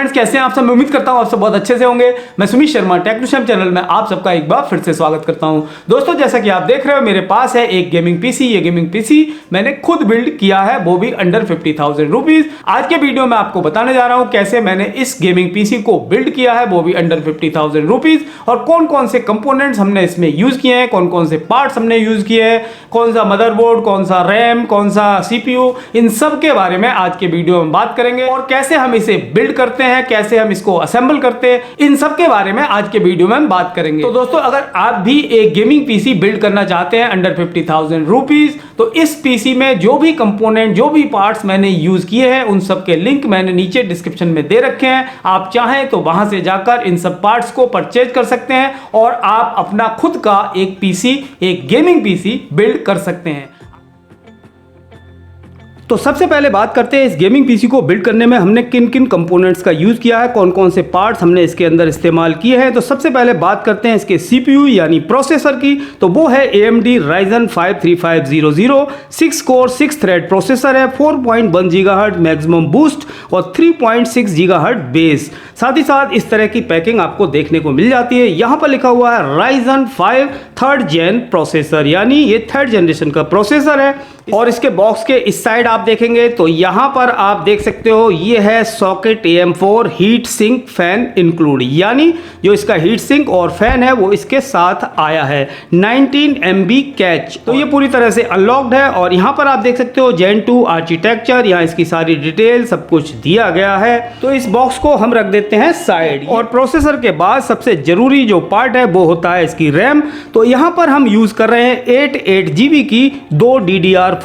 Friends, कैसे हैं आप सब? मैं उम्मीद करता हूं आप सब बहुत अच्छे से होंगे। मैं सुमित शर्मा टेक्नोशैम चैनल में आप सबका एक बार फिर से स्वागत करता हूं। दोस्तों, जैसा कि आप देख रहे हो मेरे पास है एक गेमिंग पीसी। ये गेमिंग पीसी मैंने खुद बिल्ड किया है, वो भी अंडर 50,000 रुपीज। आज के वीडियो में आपको बताने जा रहा हूं कैसे मैंने इस गेमिंग पीसी को बिल्ड किया है, वो भी अंडर 50,000 रुपीज, और कौन कौन से कंपोनेंट्स हमने इसमें यूज किए हैं, कौन कौन से पार्ट्स हमने यूज किए हैं, कौन सा मदरबोर्ड, कौन सा रैम, कौन सा सीपीयू, इन सब के बारे में आज के वीडियो में बात करेंगे। और कैसे हम इसे बिल्ड करते हैं, कैसे हम इसको असेंबल करते हैं, इन सब के बारे में आज के वीडियो में हम बात करेंगे। तो दोस्तों, अगर आप भी एक गेमिंग पीसी बिल्ड करना चाहते हैं अंडर 50,000 रुपीज, तो इस पीसी में जो भी कंपोनेंट, जो भी पार्ट्स मैंने यूज किए हैं, उन सब के लिंक मैंने नीचे डिस्क्रिप्शन में दे रखे हैं। आप चाहें तो वहां से जाकर इन सब पार्ट्स को परचेज कर सकते हैं और आप अपना खुद का एक पीसी, एक गेमिंग पीसी बिल्ड कर सकते हैं। तो सबसे पहले बात करते हैं इस गेमिंग पीसी को बिल्ड करने में हमने किन किन कंपोनेंट्स का यूज़ किया है, कौन कौन से पार्ट्स हमने इसके अंदर इस्तेमाल किए हैं। तो सबसे पहले बात करते हैं इसके सीपीयू यानी प्रोसेसर की। तो वो है AMD Ryzen 5 3500, 6 core 6 thread processor है, 4.1 GHz मैक्सिमम बूस्ट और 3.6 GHz बेस। साथ ही साथ इस तरह की पैकिंग आपको देखने को मिल जाती है। यहाँ पर लिखा हुआ है Ryzen 5 3rd जेन प्रोसेसर, यानी ये 3rd जनरेशन का प्रोसेसर है। और इसके बॉक्स के इस साइड आप देखेंगे तो यहां पर आप देख सकते हो ये है socket AM4 heat sink fan include, यानी जो इसका हीट सिंक और फैन है वो इसके साथ आया है। 19 MB कैच, तो ये पूरी तरह से अनलॉक्ड है। और यहां पर आप देख सकते हो Gen 2 आर्किटेक्चर, यहाँ इसकी सारी डिटेल सब कुछ दिया गया है। तो इस बॉक्स को हम रख देते हैं साइड। और प्रोसेसर के बाद सबसे जरूरी जो पार्ट है वो होता है इसकी रैम। तो यहां पर हम यूज कर रहे हैं 8 GB की 2 DDR4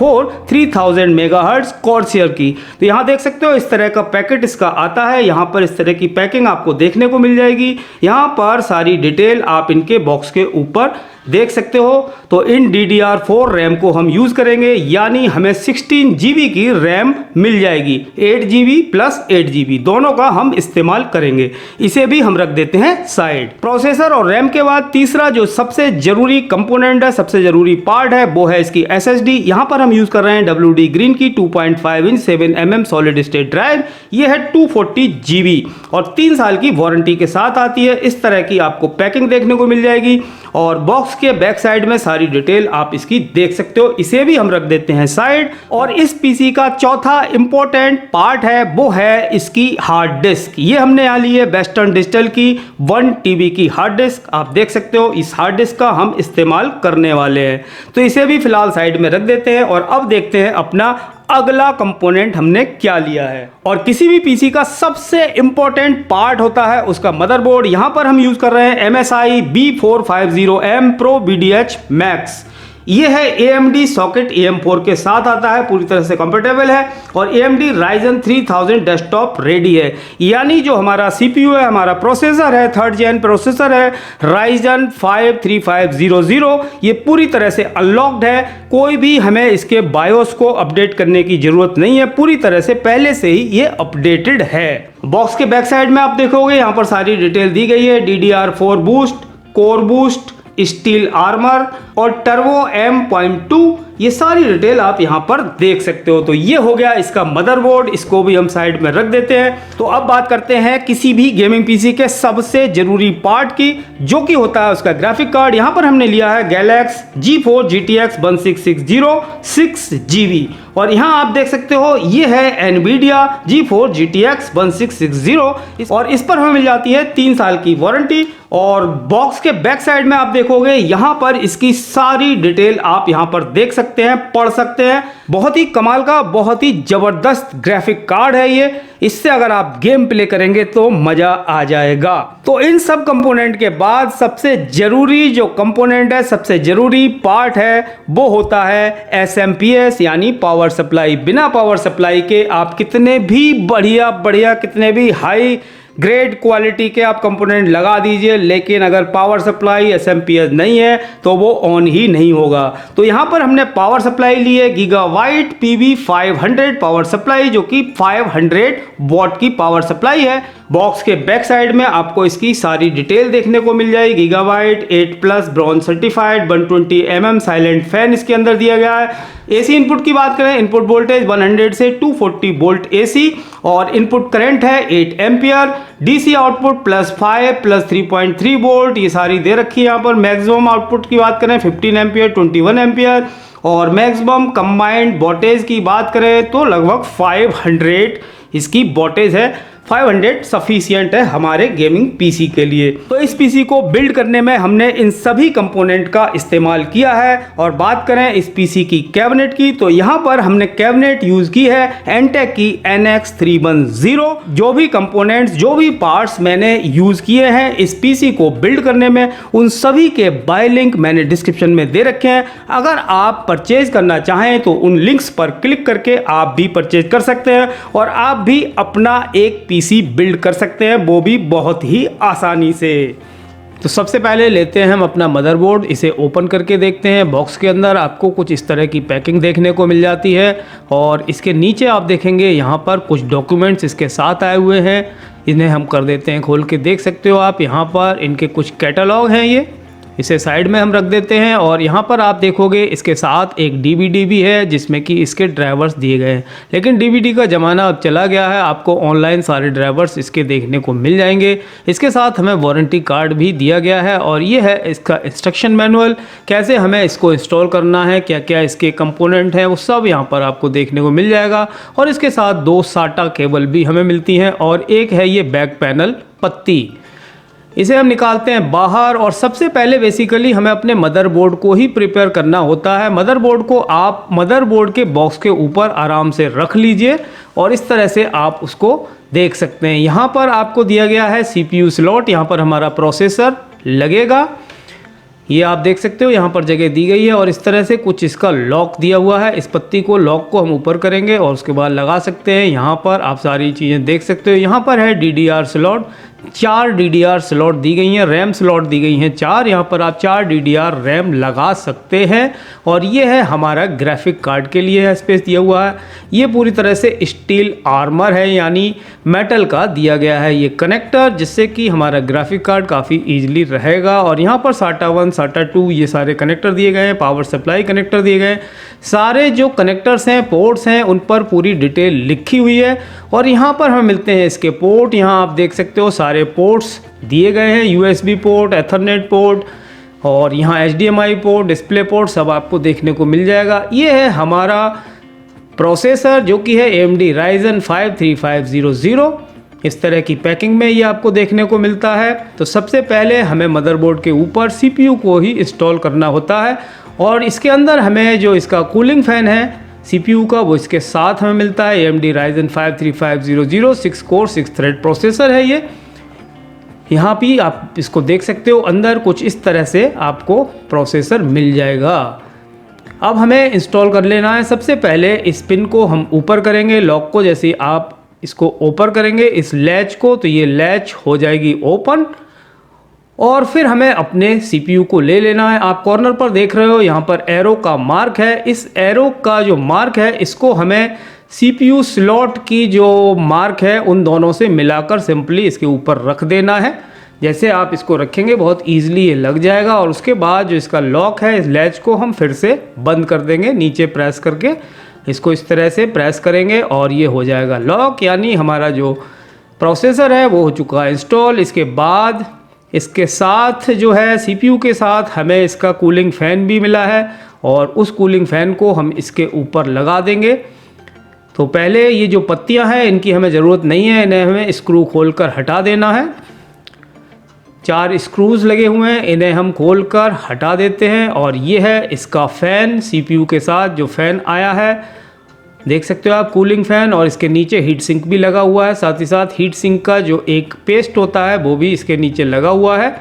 3000 मेगाहर्ट्ज कॉर्सियर की। तो यहां देख सकते हो इस तरह का पैकेट इसका आता है। यहां पर इस तरह की पैकिंग आपको देखने को मिल जाएगी। यहां पर सारी डिटेल आप इनके बॉक्स के ऊपर देख सकते हो। तो इन DDR4 रैम को हम यूज करेंगे, यानी हमें 16 GB की रैम मिल जाएगी। 8 GB प्लस 8 GB दोनों का हम इस्तेमाल करेंगे। इसे भी हम रख देते हैं साइड। प्रोसेसर और रैम के बाद तीसरा जो सबसे जरूरी कंपोनेंट है, सबसे जरूरी पार्ट है, वो है इसकी SSD। यहां पर हम यूज कर रहे हैं WD Green की 2.5 inch 7mm solid state drive. ये है 240 GB और 3 साल की वारंटी के साथ आती है। इस तरह की आपको पैकिंग देखने को मिल जाएगी और बॉक्स के बैक साइड में सारी डिटेल आप इसकी देख सकते हो। इसे भी हम रख देते हैं साइड। और इस पीसी का चौथा इंपॉर्टेंट पार्ट है वो है इसकी हार्ड डिस्क। ये हमने यहाँ ली है वेस्टर्न डिजिटल की 1 TB की हार्ड डिस्क। आप देख सकते हो इस हार्ड डिस्क का हम इस्तेमाल करने वाले हैं। तो इसे भी फिलहाल साइड में रख देते हैं और अब देखते हैं अपना अगला कंपोनेंट हमने क्या लिया है। और किसी भी पीसी का सबसे इंपॉर्टेंट पार्ट होता है उसका मदरबोर्ड। यहां पर हम यूज कर रहे हैं MSI B450M Pro VDH Max। ये है AMD सॉकेट AM4 के साथ आता है, पूरी तरह से कंफर्टेबल है। और AMD Ryzen 3000 डेस्कटॉप रेडी है, यानी जो हमारा CPU है, हमारा प्रोसेसर है, 3rd जेन प्रोसेसर है Ryzen 5 3500, ये पूरी तरह से अनलॉक्ड है। कोई भी हमें इसके बायोस को अपडेट करने की जरूरत नहीं है, पूरी तरह से पहले से ही ये अपडेटेड है। बॉक्स के बैक साइड में आप देखोगे यहाँ पर सारी डिटेल दी गई है। DDR4 boost, core boost, steel armour और टर्बो M.2, ये सारी डिटेल आप यहां पर देख सकते हो। तो ये हो गया इसका मदरबोर्ड, इसको भी हम साइड में रख देते हैं। तो अब बात करते हैं किसी भी गेमिंग पीसी के सबसे जरूरी पार्ट की, जो कि होता है उसका ग्राफिक कार्ड। यहां पर हमने लिया है Galax G4 GTX 1660 6 GB। और यहां आप देख सकते हो ये है NVIDIA G4 GTX 1660 और इस पर हमें मिल जाती है 3 साल की वारंटी। और बॉक्स के बैक साइड में आप देखोगे यहां पर इसकी सारी डिटेल आप यहां पर देख सकते हैं, पढ़ सकते हैं। बहुत ही कमाल का, बहुत ही जबरदस्त ग्राफिक कार्ड है ये। इससे अगर आप गेम प्ले करेंगे तो मजा आ जाएगा। तो इन सब कंपोनेंट के बाद सबसे जरूरी जो कंपोनेंट है, सबसे जरूरी पार्ट है, वो होता है SMPS यानी पावर सप्लाई। बिना पावर सप्लाई के आप कितने भी बढ़िया कितने भी हाई ग्रेड क्वालिटी के आप कंपोनेंट लगा दीजिए, लेकिन अगर पावर सप्लाई SMPS नहीं है तो वो ऑन ही नहीं होगा। तो यहाँ पर हमने पावर सप्लाई ली है Gigabyte PV500 पावर सप्लाई, जो कि 500 वॉट की पावर सप्लाई है। बॉक्स के बैक साइड में आपको इसकी सारी डिटेल देखने को मिल जाएगी। Gigabyte 8+ bronze certified 120 mm silent fan इसके अंदर दिया गया है। एसी इनपुट की बात करें, इनपुट वोल्टेज 100 से 240 वोल्ट एसी और इनपुट करंट है 8 एम्पियर। डीसी आउटपुट +5 +3.3 वोल्ट ये सारी दे रखी है। यहाँ पर मैक्सिमम आउटपुट की बात करें 15 एम्पियर 21 एम्पियर और मैक्सिमम कंबाइंड वोल्टेज की बात करें तो लगभग 500 इसकी वोल्टेज है। 500 सफिशिएंट है हमारे गेमिंग पीसी के लिए। तो इस पीसी को बिल्ड करने में हमने इन सभी कंपोनेंट का इस्तेमाल किया है। और बात करें इस पीसी की कैबिनेट की तो यहाँ पर हमने कैबिनेट यूज की है एंटेक की NX310। जो भी कंपोनेंट्स जो भी पार्ट्स मैंने यूज किए हैं इस पीसी को बिल्ड करने में उन सभी के बाय लिंक मैंने डिस्क्रिप्शन में दे रखे हैं। अगर आप परचेज करना चाहें तो उन लिंक्स पर क्लिक करके आप भी परचेज कर सकते हैं और आप भी अपना एक पीसी बिल्ड कर सकते हैं, वो भी बहुत ही आसानी से। तो सबसे पहले लेते हैं हम अपना मदरबोर्ड, इसे ओपन करके देखते हैं। बॉक्स के अंदर आपको कुछ इस तरह की पैकिंग देखने को मिल जाती है और इसके नीचे आप देखेंगे यहाँ पर कुछ डॉक्यूमेंट्स इसके साथ आए हुए हैं। इन्हें हम कर देते हैं खोल के, देख सकते हो आप यहाँ पर इनके कुछ कैटलॉग हैं, ये इसे साइड में हम रख देते हैं। और यहाँ पर आप देखोगे इसके साथ एक डीवीडी भी है जिसमें कि इसके ड्राइवर्स दिए गए हैं। लेकिन डीवीडी का ज़माना अब चला गया है, आपको ऑनलाइन सारे ड्राइवर्स इसके देखने को मिल जाएंगे। इसके साथ हमें वारंटी कार्ड भी दिया गया है और ये है इसका इंस्ट्रक्शन मैनुअल, कैसे हमें इसको इंस्टॉल करना है, क्या क्या इसके कंपोनेंट हैं वो सब यहाँ पर आपको देखने को मिल जाएगा। और इसके साथ 2 SATA केबल भी हमें मिलती हैं और एक है ये बैक पैनल पत्ती, इसे हम निकालते हैं बाहर। और सबसे पहले बेसिकली हमें अपने मदरबोर्ड को ही प्रिपेयर करना होता है। मदरबोर्ड को आप मदरबोर्ड के बॉक्स के ऊपर आराम से रख लीजिए और इस तरह से आप उसको देख सकते हैं। यहाँ पर आपको दिया गया है CPU स्लॉट, यहाँ पर हमारा प्रोसेसर लगेगा, ये आप देख सकते हो यहाँ पर जगह दी गई है। और इस तरह से कुछ इसका लॉक दिया हुआ है, इस पत्ती को लॉक को हम ऊपर करेंगे और उसके बाद लगा सकते हैं। यहाँ पर आप सारी चीज़ें देख सकते हो। यहाँ पर है DDR स्लॉट, 4 DDR स्लॉट दी गई हैं, रैम स्लॉट दी गई हैं 4। यहाँ पर आप 4 DDR रैम लगा सकते हैं। और ये है हमारा ग्राफिक कार्ड के लिए स्पेस दिया हुआ है। ये पूरी तरह से स्टील आर्मर है, यानी मेटल का दिया गया है ये कनेक्टर, जिससे कि हमारा ग्राफिक कार्ड काफ़ी ईजिली रहेगा। और यहाँ पर SATA 1 SATA 2 ये सारे कनेक्टर दिए गए हैं, पावर सप्लाई कनेक्टर दिए गए हैं। सारे जो कनेक्टर्स हैं, पोर्ट्स हैं, उन पर पूरी डिटेल लिखी हुई है। और यहाँ पर हमें मिलते हैं इसके पोर्ट, यहाँ आप देख सकते हो सारे पोर्ट्स दिए गए हैं, USB पोर्ट, एथरनेट पोर्ट और यहाँ HDMI पोर्ट, डिस्प्ले पोर्ट सब आपको देखने को मिल जाएगा। ये है हमारा प्रोसेसर जो कि है AMD Ryzen 5 3500। इस तरह की पैकिंग में ये आपको देखने को मिलता है। तो सबसे पहले हमें मदरबोर्ड के ऊपर CPU को ही इंस्टॉल करना होता है और इसके अंदर हमें जो इसका कूलिंग फ़ैन है CPU का वो इसके साथ हमें मिलता है। AMD Ryzen 5 3500 6 core 6 thread processor है ये। यहाँ भी आप इसको देख सकते हो, अंदर कुछ इस तरह से आपको प्रोसेसर मिल जाएगा। अब हमें इंस्टॉल कर लेना है। सबसे पहले इस पिन को हम ऊपर करेंगे, लॉक को जैसे ही आप इसको ओपन करेंगे इस लैच को, तो ये लैच हो जाएगी ओपन। और फिर हमें अपने CPU को ले लेना है। आप कॉर्नर पर देख रहे हो यहाँ पर एरो का मार्क है, इस एरो का जो मार्क है इसको हमें CPU स्लॉट की जो मार्क है उन दोनों से मिलाकर सिंपली इसके ऊपर रख देना है। जैसे आप इसको रखेंगे बहुत ईजिली ये लग जाएगा। और उसके बाद जो इसका लॉक है इस लैच को हम फिर से बंद कर देंगे, नीचे प्रेस करके इसको इस तरह से प्रेस करेंगे और ये हो जाएगा लॉक, यानी हमारा जो प्रोसेसर है वो हो चुका है इंस्टॉल। इसके बाद इसके साथ जो है CPU के साथ हमें इसका कूलिंग फ़ैन भी मिला है और उस कूलिंग फ़ैन को हम इसके ऊपर लगा देंगे। तो पहले ये जो पत्तियां हैं इनकी हमें ज़रूरत नहीं है, इन्हें हमें स्क्रू खोलकर हटा देना है। 4 स्क्रूज लगे हुए हैं, इन्हें हम खोलकर हटा देते हैं। और ये है इसका फ़ैन, CPU के साथ जो फ़ैन आया है देख सकते हो आप, कूलिंग फ़ैन। और इसके नीचे हीट सिंक भी लगा हुआ है, साथ ही साथ हीट सिंक का जो एक पेस्ट होता है वो भी इसके नीचे लगा हुआ है।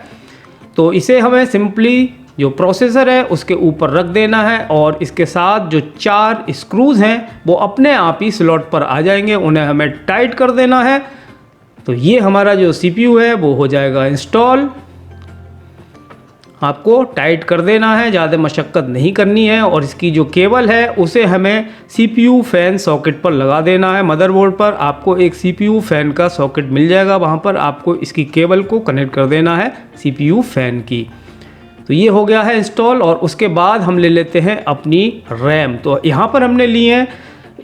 तो इसे हमें सिंपली जो प्रोसेसर है उसके ऊपर रख देना है और इसके साथ जो 4 स्क्रूज हैं वो अपने आप ही स्लॉट पर आ जाएंगे, उन्हें हमें टाइट कर देना है। तो ये हमारा जो CPU है वो हो जाएगा इंस्टॉल। आपको टाइट कर देना है, ज़्यादा मशक्क़त नहीं करनी है। और इसकी जो केबल है उसे हमें CPU फ़ैन सॉकेट पर लगा देना है। मदरबोर्ड पर आपको एक CPU फ़ैन का सॉकेट मिल जाएगा, वहाँ पर आपको इसकी केबल को कनेक्ट कर देना है CPU फ़ैन की। तो ये हो गया है इंस्टॉल। और उसके बाद हम ले लेते हैं अपनी रैम। तो यहाँ पर हमने ली है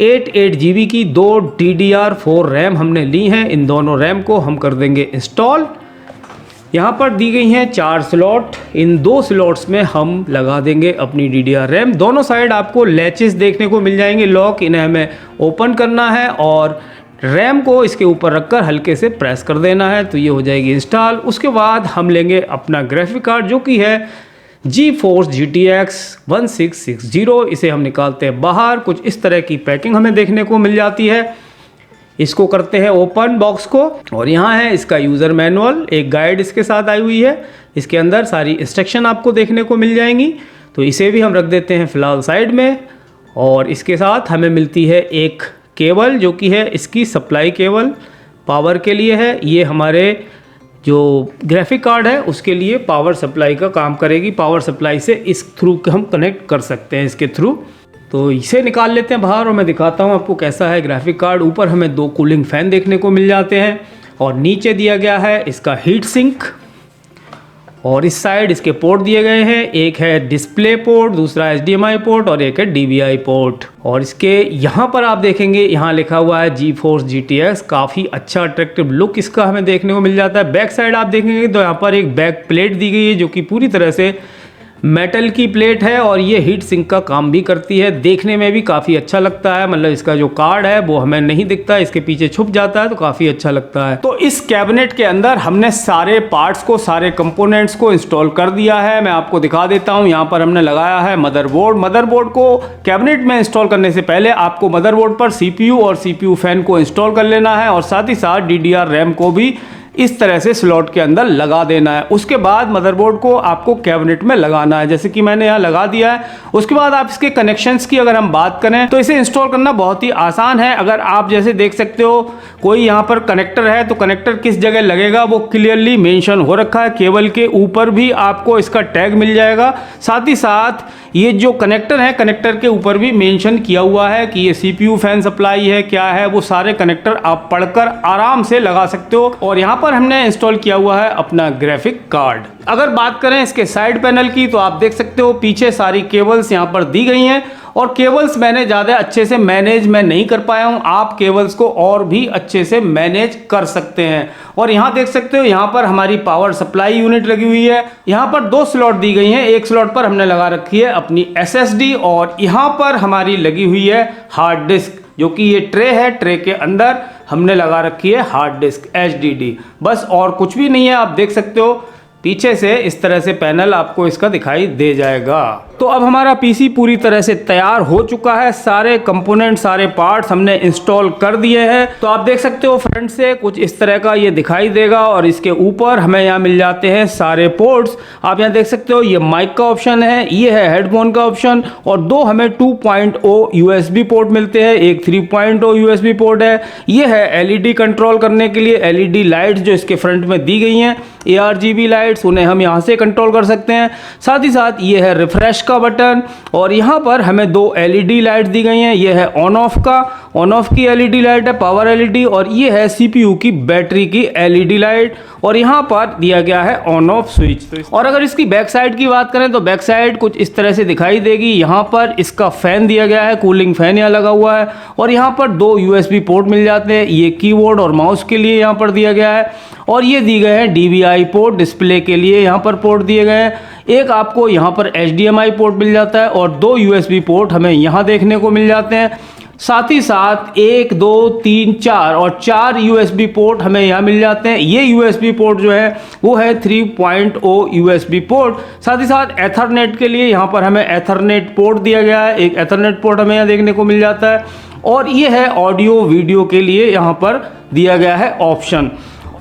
8 GB की 2 DDR4 रैम हमने ली हैं। इन दोनों रैम को हम कर देंगे इंस्टॉल। यहाँ पर दी गई हैं 4 स्लॉट, इन 2 स्लॉट्स में हम लगा देंगे अपनी DDR रैम। दोनों साइड आपको लैचेस देखने को मिल जाएंगे लॉक, इन्हें हमें ओपन करना है और रैम को इसके ऊपर रखकर हल्के से प्रेस कर देना है, तो ये हो जाएगी इंस्टॉल। उसके बाद हम लेंगे अपना ग्राफिक कार्ड जो कि है GeForce GTX 1660। इसे हम निकालते हैं बाहर। कुछ इस तरह की पैकिंग हमें देखने को मिल जाती है। इसको करते हैं ओपन बॉक्स को, और यहाँ है इसका यूज़र मैनुअल, एक गाइड इसके साथ आई हुई है। इसके अंदर सारी इंस्ट्रक्शन आपको देखने को मिल जाएंगी, तो इसे भी हम रख देते हैं फ़िलहाल साइड में। और इसके साथ हमें मिलती है एक केबल जो कि है इसकी सप्लाई केबल, पावर के लिए है। ये हमारे जो ग्राफिक कार्ड है उसके लिए पावर सप्लाई का काम करेगी। पावर सप्लाई से इस थ्रू हम कनेक्ट कर सकते हैं इसके थ्रू। तो इसे निकाल लेते हैं बाहर और मैं दिखाता हूँ आपको कैसा है ग्राफिक कार्ड। ऊपर हमें 2 कूलिंग फ़ैन देखने को मिल जाते हैं और नीचे दिया गया है इसका हीट सिंक। और इस साइड इसके पोर्ट दिए गए हैं, एक है डिस्प्ले पोर्ट, दूसरा HDMI पोर्ट और एक है DVI पोर्ट। और इसके यहाँ पर आप देखेंगे यहाँ लिखा हुआ है GeForce GTX। काफ़ी अच्छा अट्रैक्टिव लुक इसका हमें देखने को मिल जाता है। बैक साइड आप देखेंगे तो यहाँ पर एक बैक प्लेट दी गई है जो कि पूरी तरह से मेटल की प्लेट है और ये हीट सिंक का काम भी करती है। देखने में भी काफ़ी अच्छा लगता है, मतलब इसका जो कार्ड है वो हमें नहीं दिखता, इसके पीछे छुप जाता है, तो काफ़ी अच्छा लगता है। तो इस कैबिनेट के अंदर हमने सारे पार्ट्स को, सारे कंपोनेंट्स को इंस्टॉल कर दिया है। मैं आपको दिखा देता हूँ। यहाँ पर हमने लगाया है मदरबोर्ड। मदरबोर्ड को कैबिनेट में इंस्टॉल करने से पहले आपको मदरबोर्ड पर CPU और CPU फ़ैन को इंस्टॉल कर लेना है और साथ ही साथ DDR रैम को भी इस तरह से स्लॉट के अंदर लगा देना है। उसके बाद मदरबोर्ड को आपको कैबिनेट में लगाना है, जैसे कि मैंने यहाँ लगा दिया है। उसके बाद आप इसके कनेक्शंस की अगर हम बात करें तो इसे इंस्टॉल करना बहुत ही आसान है। अगर आप जैसे देख सकते हो कोई यहाँ पर कनेक्टर है तो कनेक्टर किस जगह लगेगा वो क्लियरली मेंशन हो रखा है। केबल के ऊपर भी आपको इसका टैग मिल जाएगा। साथ ही साथ ये जो कनेक्टर है, कनेक्टर के ऊपर भी मेंशन किया हुआ है कि ये CPU फैन सप्लाई है, क्या है, वो सारे कनेक्टर आप पढ़कर आराम से लगा सकते हो। और यहाँ पर हमने इंस्टॉल किया हुआ है अपना ग्राफिक कार्ड। अगर बात करें इसके साइड पैनल की तो आप देख सकते हो पीछे सारी केबल्स यहाँ पर दी गई हैं और केबल्स मैंने ज़्यादा अच्छे से मैनेज मैं नहीं कर पाया हूँ। आप केबल्स को और भी अच्छे से मैनेज कर सकते हैं। और यहाँ देख सकते हो यहाँ पर हमारी पावर सप्लाई यूनिट लगी हुई है। यहाँ पर 2 स्लॉट दी गई हैं। एक स्लॉट पर हमने लगा रखी है अपनी SSD और यहाँ पर हमारी लगी हुई है हार्ड डिस्क, जो कि ये ट्रे है। ट्रे के अंदर हमने लगा रखी है हार्ड डिस्क HDD, बस और कुछ भी नहीं है। आप देख सकते हो पीछे से इस तरह से पैनल आपको इसका दिखाई दे जाएगा। तो अब हमारा PC पूरी तरह से तैयार हो चुका है। सारे कंपोनेंट, सारे पार्ट्स हमने इंस्टॉल कर दिए हैं। तो आप देख सकते हो फ्रंट से कुछ इस तरह का ये दिखाई देगा और इसके ऊपर हमें यहाँ मिल जाते हैं सारे पोर्ट्स। आप यहाँ देख सकते हो ये माइक का ऑप्शन है, ये है हेडफोन का ऑप्शन और 2 हमें 2.0 USB पोर्ट मिलते हैं, एक 3.0 USB पोर्ट है। ये है LED कंट्रोल करने के लिए LED लाइट्स जो इसके फ्रंट में दी गई हैं, ARGB लाइट्स, उन्हें हम यहाँ से कंट्रोल कर सकते हैं। साथ ही साथ ये है रिफ्रेश का बटन और यहाँ पर हमें 2 LED लाइट दी गई हैं। ये है ऑन ऑफ का, ऑन ऑफ की LED लाइट है, पावर LED, और ये है CPU की बैटरी की LED लाइट और यहाँ पर दिया गया है ऑन ऑफ स्विच। और अगर इसकी बैक साइड की बात करें तो बैक साइड कुछ इस तरह से दिखाई देगी। यहाँ पर इसका फैन दिया गया है, कूलिंग फैन यहाँ लगा हुआ है और यहाँ पर 2 USB पोर्ट मिल जाते हैं। ये कीबोर्ड और माउस के लिए यहाँ पर दिया गया है और ये दिए गए हैं DVI पोर्ट, डिस्प्ले के लिए यहाँ पर पोर्ट दिए गए हैं। एक आपको यहाँ पर HDMI पोर्ट मिल जाता है और 2 USB पोर्ट हमें यहाँ देखने को मिल जाते हैं। साथ ही साथ 1, 2, 3, 4 और 4 USB पोर्ट हमें यहाँ मिल जाते हैं। ये USB पोर्ट जो है वो है 3.0 USB पोर्ट। साथ ही साथ एथरनेट के लिए यहाँ पर हमें एथरनेट पोर्ट दिया गया है, एक एथरनेट पोर्ट हमें यहाँ देखने को मिल जाता है। और ये है ऑडियो वीडियो के लिए यहाँ पर दिया गया है ऑप्शन।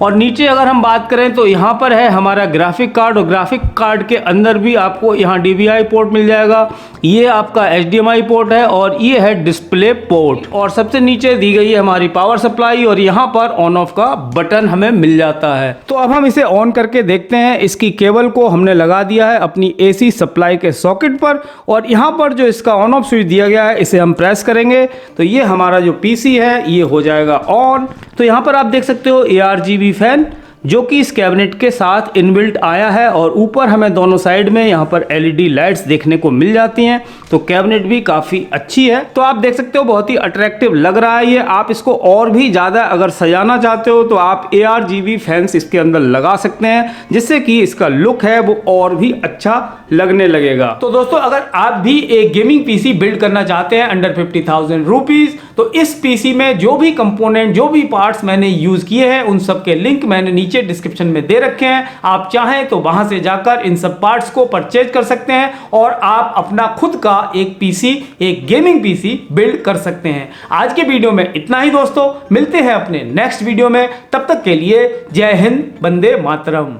और नीचे अगर हम बात करें तो यहाँ पर है हमारा ग्राफिक कार्ड, और ग्राफिक कार्ड के अंदर भी आपको यहाँ DVI पोर्ट मिल जाएगा, ये आपका HDMI पोर्ट है और ये है डिस्प्ले पोर्ट, और सबसे नीचे दी गई है हमारी पावर सप्लाई, और यहाँ पर ऑन ऑफ का बटन हमें मिल जाता है। तो अब हम इसे ऑन करके देखते हैं। इसकी केबल को हमने लगा दिया है अपनी AC सप्लाई के सॉकेट पर, और यहाँ पर जो इसका ऑन ऑफ स्विच दिया गया है इसे हम प्रेस करेंगे तो ये हमारा जो PC है ये हो जाएगा ऑन। तो यहाँ पर आप देख सकते हो ARGB फैन जो कि इस कैबिनेट के साथ इनबिल्ट आया है, और ऊपर हमें दोनों साइड में यहाँ पर LED लाइट्स देखने को मिल जाती हैं। तो कैबिनेट भी काफ़ी अच्छी है। तो आप देख सकते हो बहुत ही अट्रैक्टिव लग रहा है ये। आप इसको और भी ज़्यादा अगर सजाना चाहते हो तो आप ARGB फैंस इसके अंदर लगा सकते हैं, जिससे कि इसका लुक है वो और भी अच्छा लगने लगेगा। तो दोस्तों अगर आप भी एक गेमिंग PC बिल्ड करना चाहते हैं अंडर 50,000 रुपीज़, तो इस PC में जो भी कंपोनेंट, जो भी पार्ट्स मैंने यूज़ किए हैं उन सब के लिंक मैंने नीचे डिस्क्रिप्शन में दे रखे हैं। आप चाहें तो वहां से जाकर इन सब पार्ट्स को परचेज कर सकते हैं और आप अपना खुद का एक PC, एक गेमिंग PC बिल्ड कर सकते हैं। आज के वीडियो में इतना ही दोस्तों, मिलते हैं अपने नेक्स्ट वीडियो में। तब तक के लिए जय हिंद, वंदे मातरम।